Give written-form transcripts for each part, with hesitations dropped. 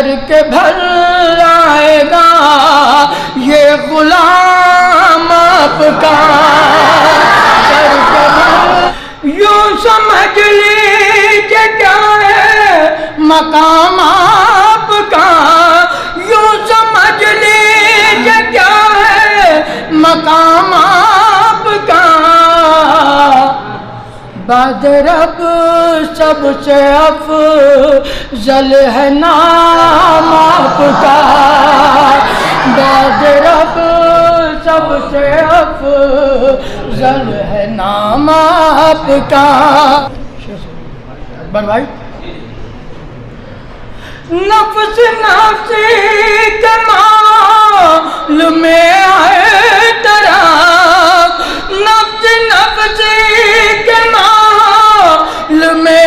Sir के भर आएगा ये गुलाम आपका। सर के भर यूं समझ लीजिए क्या है मकाम आपका। यूं समझ लीजिए क्या है मकाम आपका। बाद रब सबसे अफजल है नाम आपका। बाद रब सबसे अफजल है नाम आपका। अकबर भाई नफ्स नफ्सी के मालूम है तेरा। नफ्स नफ्सी के मालूम है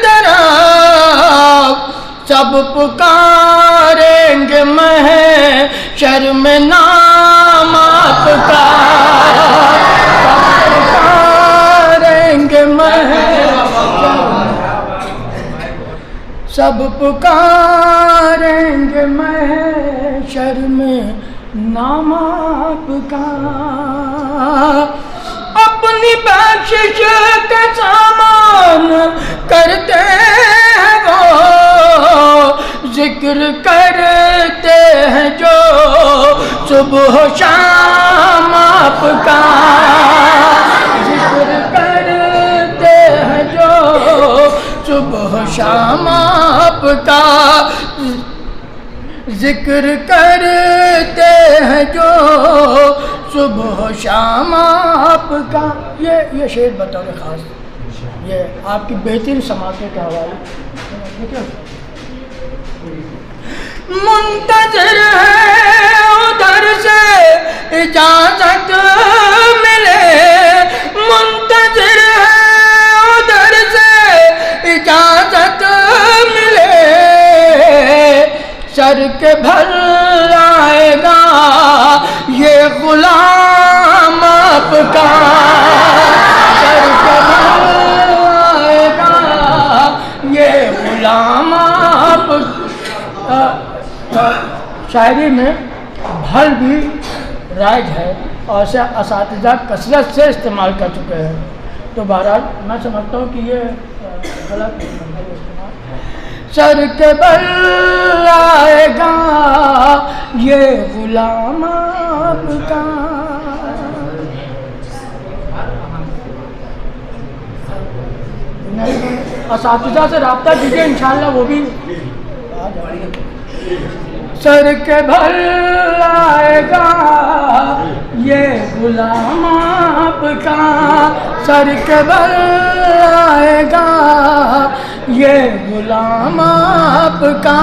तेरा। सब पुकारेंगे महशर में नाम आपका। सब पुकारेंगे सब पुकारेंगे महशर में नाम आपका। अपनी बख्शिश का सामान करते हैं वो। जिक्र करते हैं जो सुबह शाम आपका। जिक्र करते हैं जो सुबह शाम आपका। जिक्र करते हैं जो सुबह शाम आपका। ये शेर बतौर ख़ास ये आपकी बेहतरीन समाते के हवाले। मुंतज़िर है उधर से इजाज़त मिले। मुंतज़िर है उधर से इजाज़त मिले। सर के भर आएगा ये गुलाम आपका। सर के भर आएगा ये गुलाम आपका। शायरी में भल भी राइज है और इसे असातिज़ा कसरत से इस्तेमाल कर चुके हैं। तो बहरहाल मैं समझता हूँ कि ये गलत इस्तेमाल। सर के बल आएगा ये गुलाम आपका। असातिज़ा से रब्ता कीजिए इंशाअल्लाह वो भी। सर के भर आएगा ये गुलाम आपका। सर के भर आएगा ये गुलाम आपका।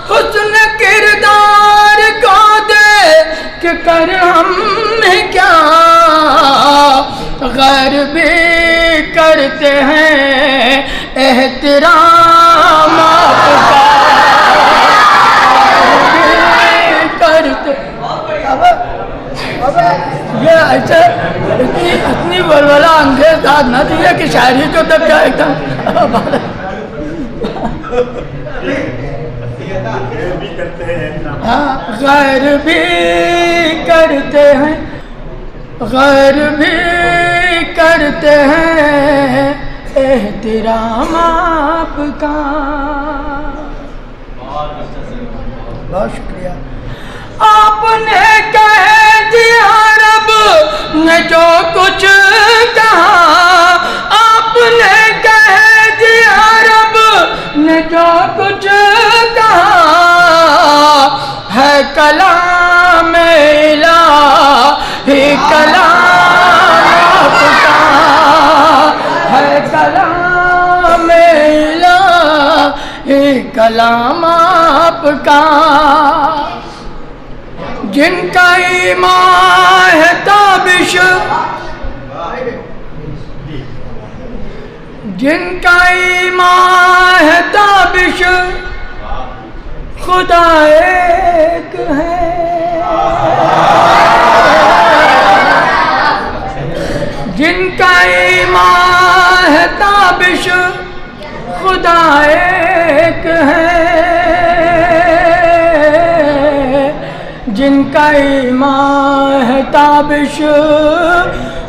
हुस्न किरदार को देख कर हमने क्या गैर भी करते हैं एहतराम आपका। करते अब ये ऐसे इतनी बलबला अंग्रेज दाद न दिए कि शायरी को तब क्या एकदम। हाँ गैर भी करते हैं गैर भी करते हैं एहतराम आपका। बहुत शुक्रिया। आपने कह दिया रब ने जो कुछ कहा। आपने कह दिया रब ने जो कुछ कहा। है कलाम इलाही कलाम आपका। है कलाम इलाही कलाम आपका। जिनका ईमान है ताबिश जिनका ईमान है ताबिश खुदा एक है। जिनका ईमान है ताबिश खुदा एक जिनका ईमान है ताबिश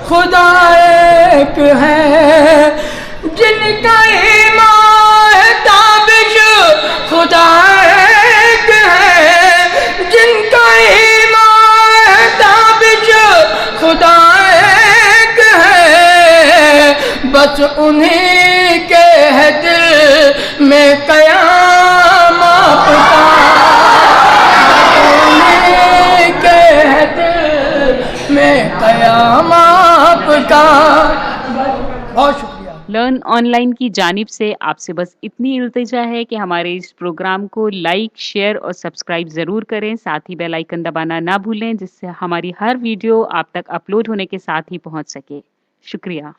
खुदा एक है, जिनका ईमान है ताबिश खुदा एक है, जिनका ईमान है ताबिश खुदा एक है, बस उन्हीं के है दिल में कयाम आपका, उन्हीं के है दिल में कयाम आपका। बहुत शुक्रिया। लर्न ऑनलाइन की जानिब से आपसे बस इतनी इल्तिजा है कि हमारे इस प्रोग्राम को लाइक, शेयर और सब्सक्राइब ज़रूर करें। साथ ही बेल आइकन दबाना ना भूलें, जिससे हमारी हर वीडियो आप तक अपलोड होने के साथ ही पहुंच सके। शुक्रिया।